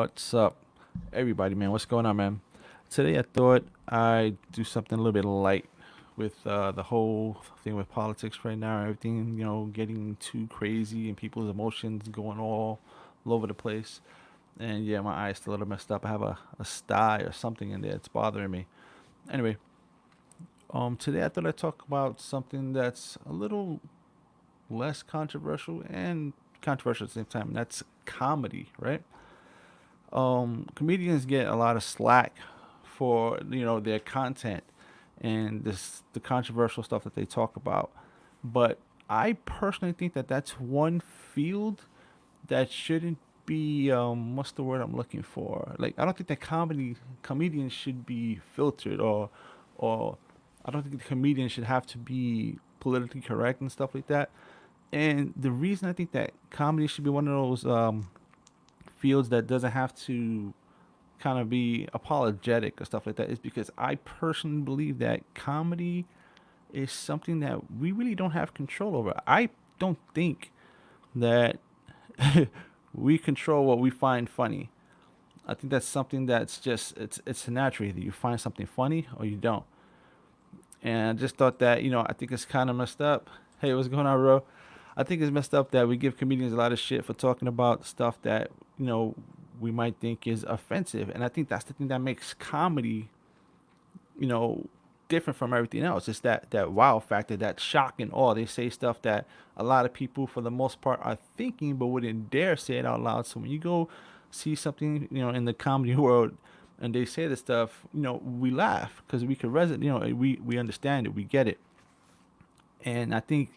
What's up, everybody, man? What's going on, man? Today, I thought I'd do something a little bit light with the whole thing with politics right now. Everything, getting too crazy and people's emotions going all over the place. And yeah, my eye's still a little messed up. I have a sty or something in there. It's bothering me. Anyway, today I thought I'd talk about something that's a little less controversial and controversial at the same time. And that's comedy, right? Comedians get a lot of slack for their content and the controversial stuff that they talk about, but I personally think that that's one field that shouldn't be what's the word I'm looking for? Like, I don't think that comedians should be filtered, or I don't think the comedians should have to be politically correct and stuff like that. And the reason I think that comedy should be one of those fields that doesn't have to kind of be apologetic or stuff like that is because I personally believe that comedy is something that we really don't have control over. I don't think that we control what we find funny. I think that's something that's just it's natural. Either you find something funny or you don't. And I just thought that I think it's kind of messed up. Hey, what's going on, bro? I think it's messed up that we give comedians a lot of shit for talking about stuff that we might think is offensive, and I think that's the thing that makes comedy you know different from everything else. It's that wow factor, that shock and awe. They say stuff that a lot of people, for the most part, are thinking but wouldn't dare say it out loud. So when you go see something in the comedy world and they say this stuff, we laugh because we can resonate. We understand it, we get it. And I think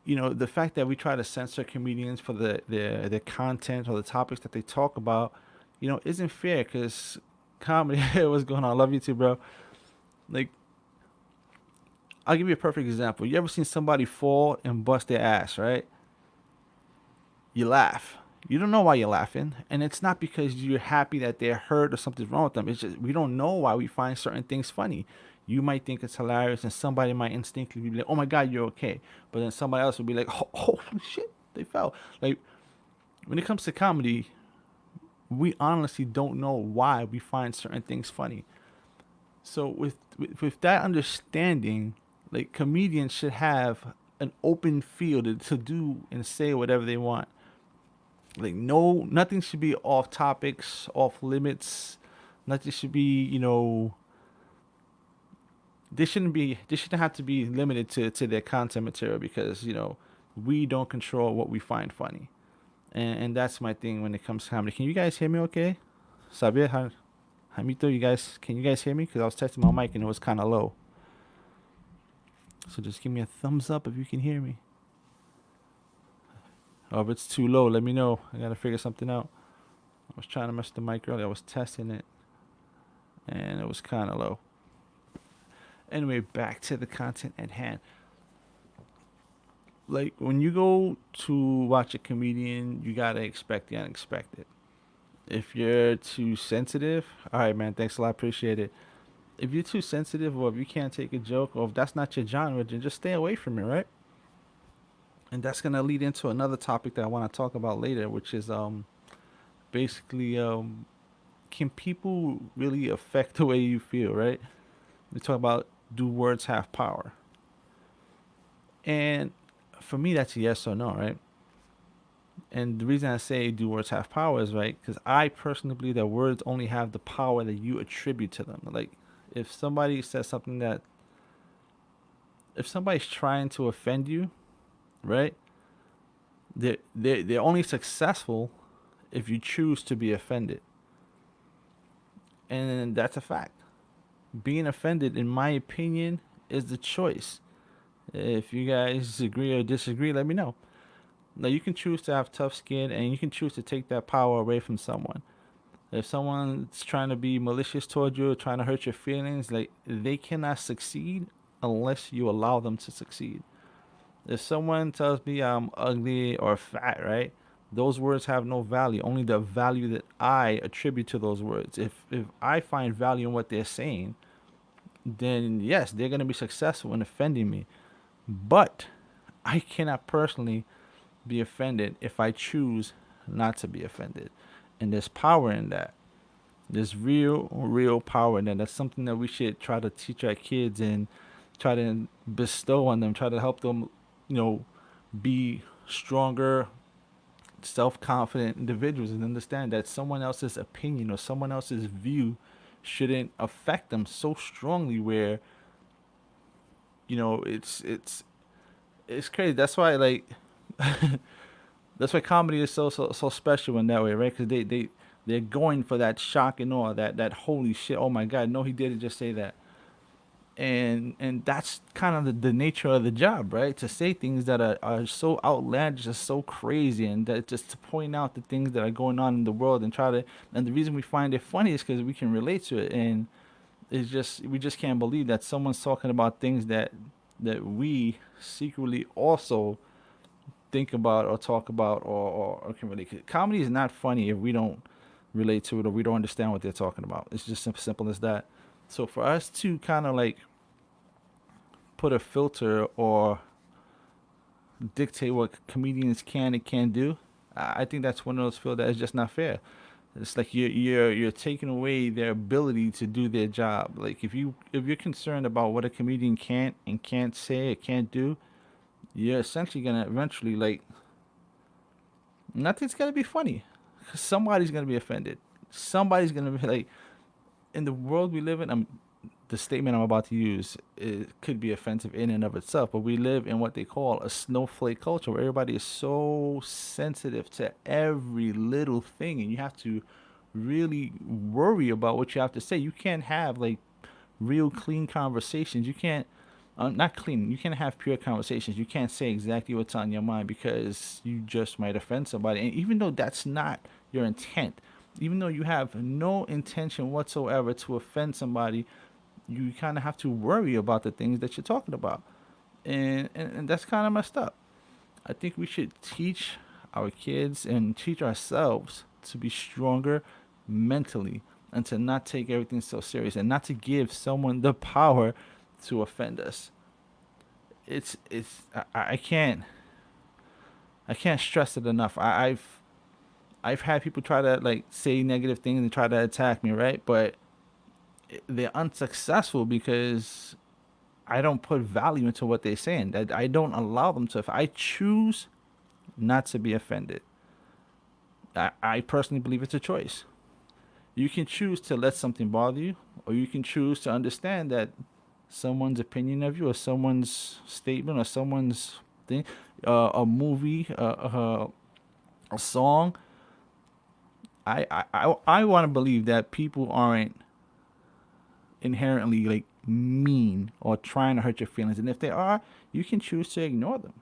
the fact that we try to censor comedians for the content or the topics that they talk about, isn't fair. Because comedy, what's going on? I love you too, bro. Like, I'll give you a perfect example. You ever seen somebody fall and bust their ass, right? You laugh. You don't know why you're laughing, and it's not because you're happy that they're hurt or something's wrong with them. It's just we don't know why we find certain things funny. You might think it's hilarious, and somebody might instinctively be like, "Oh my God, you're okay," but then somebody else will be like, "Oh, holy shit, they fell." Like, when it comes to comedy, we honestly don't know why we find certain things funny. So with that understanding, like, comedians should have an open field to do and say whatever they want. Like, no, nothing should be off topics, off limits. Nothing should be, they shouldn't have to be limited to their content material, because we don't control what we find funny. And that's my thing when it comes to comedy. Can you guys hear me okay? Sabir, Hamito, can you guys hear me? Because I was testing my mic and it was kind of low. So just give me a thumbs up if you can hear me. Or if it's too low, let me know. I gotta figure something out. I was trying to mess the mic earlier. I was testing it, and it was kind of low. Anyway, back to the content at hand. Like, when you go to watch a comedian, you gotta expect the unexpected. If you're too sensitive, all right, man. Thanks a lot. Appreciate it. If you're too sensitive, or if you can't take a joke, or if that's not your genre, then just stay away from it, right? And that's gonna lead into another topic that I want to talk about later, which is basically can people really affect the way you feel, right? We talk about, do words have power? And for me, that's a yes or no, right? And the reason I say do words have power is, right, because I personally believe that words only have the power that you attribute to them. Like, if somebody says something that, if somebody's trying to offend you, right, they're only successful if you choose to be offended. And that's a fact. Being offended, in my opinion, is the choice. If you guys agree or disagree, let me know. Now, you can choose to have tough skin, and you can choose to take that power away from someone. If someone's trying to be malicious toward you, or trying to hurt your feelings, like, they cannot succeed unless you allow them to succeed. If someone tells me I'm ugly or fat, right? Those words have no value. Only the value that I attribute to those words. If I find value in what they're saying, then yes, they're gonna be successful in offending me. But I cannot personally be offended if I choose not to be offended. And there's power in that. There's real power in that. That's something that we should try to teach our kids and try to bestow on them, try to help them, you know, be stronger, self confident individuals and understand that someone else's opinion or someone else's view shouldn't affect them so strongly where, it's crazy. That's why that's why comedy is so special in that way, right? Because they're going for that shock and awe, that holy shit, oh my god, no, he didn't just say that. And that's kind of the nature of the job, right? To say things that are so outlandish, just so crazy, and that just to point out the things that are going on in the world and try to. And the reason we find it funny is because we can relate to it, and it's just we just can't believe that someone's talking about things that we secretly also think about or talk about or can relate. Comedy is not funny if we don't relate to it or we don't understand what they're talking about. It's just simple as that. So for us to kind of like put a filter or dictate what comedians can and can't do, I think that's one of those fields that is just not fair. It's like you're taking away their ability to do their job. Like if you're concerned about what a comedian can't and can't say or can't do, you're essentially gonna eventually like nothing's gonna be funny. Somebody's gonna be offended. Somebody's gonna be like in the world we live in. The statement I'm about to use it could be offensive in and of itself, but we live in what they call a snowflake culture where everybody is so sensitive to every little thing, and you have to really worry about what you have to say. You can't have like real clean conversations. You can't not clean. You can't have pure conversations. You can't say exactly what's on your mind because you just might offend somebody. And even though that's not your intent, even though you have no intention whatsoever to offend somebody, you kind of have to worry about the things that you're talking about. And that's kind of messed up. I think we should teach our kids and teach ourselves to be stronger mentally and to not take everything so serious and not to give someone the power to offend us. I can't stress it enough. I've had people try to like say negative things and try to attack me, right? But they're unsuccessful because I don't put value into what they're saying. I don't allow them to. If I choose not to be offended, I personally believe it's a choice. You can choose to let something bother you, or you can choose to understand that someone's opinion of you, or someone's statement, or someone's thing, a movie, a song. I want to believe that people aren't inherently like mean or trying to hurt your feelings, and if they are, you can choose to ignore them.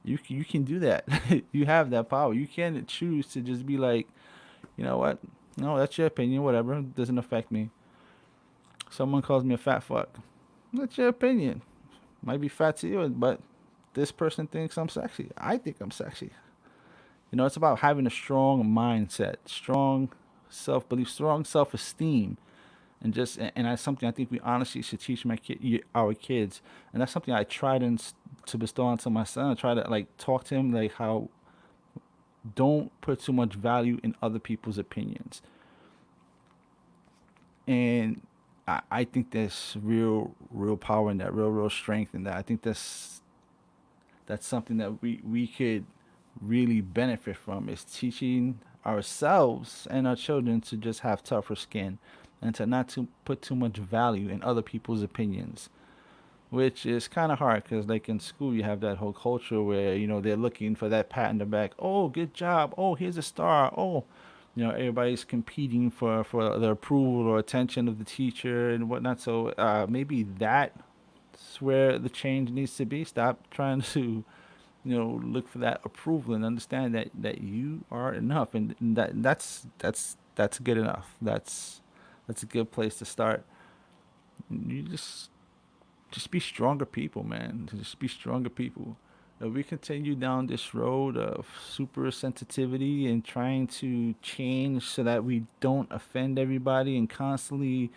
You can do that. You have that power. You can choose to just be like, you know what? No, that's your opinion. Whatever, it doesn't affect me. Someone calls me a fat fuck. That's your opinion. Might be fat to you, but this person thinks I'm sexy. I think I'm sexy. It's about having a strong mindset, strong self belief, strong self esteem, and that's something I think we honestly should teach our kids, and that's something I try to bestow onto my son. I try to like talk to him like how don't put too much value in other people's opinions, and I think there's real power in that, real strength in that. I think that's something that we could really benefit from is teaching ourselves and our children to just have tougher skin and to not to put too much value in other people's opinions, which is kind of hard because like in school you have that whole culture where they're looking for that pat in the back. Oh, good job. Oh, here's a star. Oh, everybody's competing for the approval or attention of the teacher and whatnot. So maybe that's where the change needs to be. Stop trying to look for that approval and understand that you are enough, and that's good enough. That's a good place to start. You just be stronger people, man. Just be stronger people. If we continue down this road of super sensitivity and trying to change so that we don't offend everybody and constantly,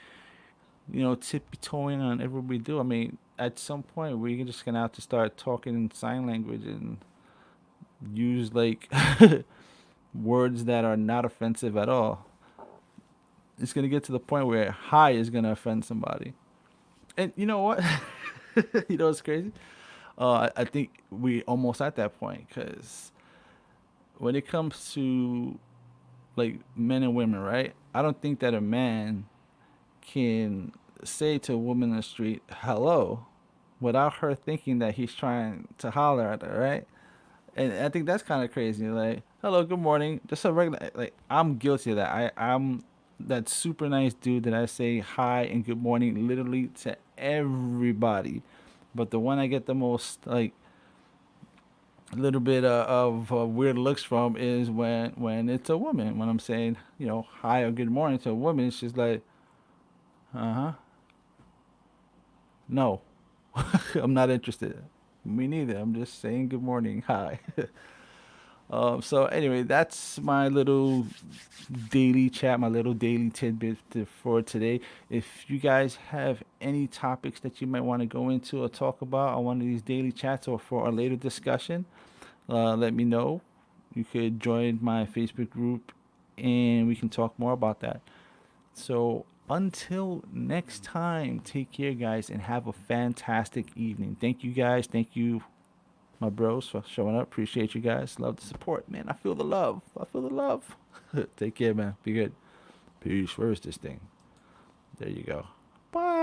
tippy toeing on everything we do, I mean, at some point we're just gonna have to start talking in sign language and use like words that are not offensive at all. It's gonna get to the point where hi is gonna offend somebody. And you know what? You know what's crazy? I think we almost at that point because when it comes to like men and women, right? I don't think that a man can say to a woman in the street hello without her thinking that he's trying to holler at her, right? And I think that's kind of crazy. Like, hello, good morning, just a regular. Like, I'm guilty of that. I'm that super nice dude that I say hi and good morning literally to everybody, but the one I get the most like a little bit of weird looks from is when it's a woman. When I'm saying hi or good morning to a woman, it's just like, uh huh, no, I'm not interested. Me neither. I'm just saying good morning, hi. So anyway, that's my little daily chat, my little daily tidbit for today. If you guys have any topics that you might want to go into or talk about on one of these daily chats or for a later discussion, let me know. You could join my Facebook group and we can talk more about that. So until next time, take care, guys, and have a fantastic evening. Thank you, guys. Thank you, my bros, for showing up. Appreciate you guys. Love the support, man. I feel the love. I feel the love. Take care, man. Be good. Peace. Where is this thing? There you go. Bye.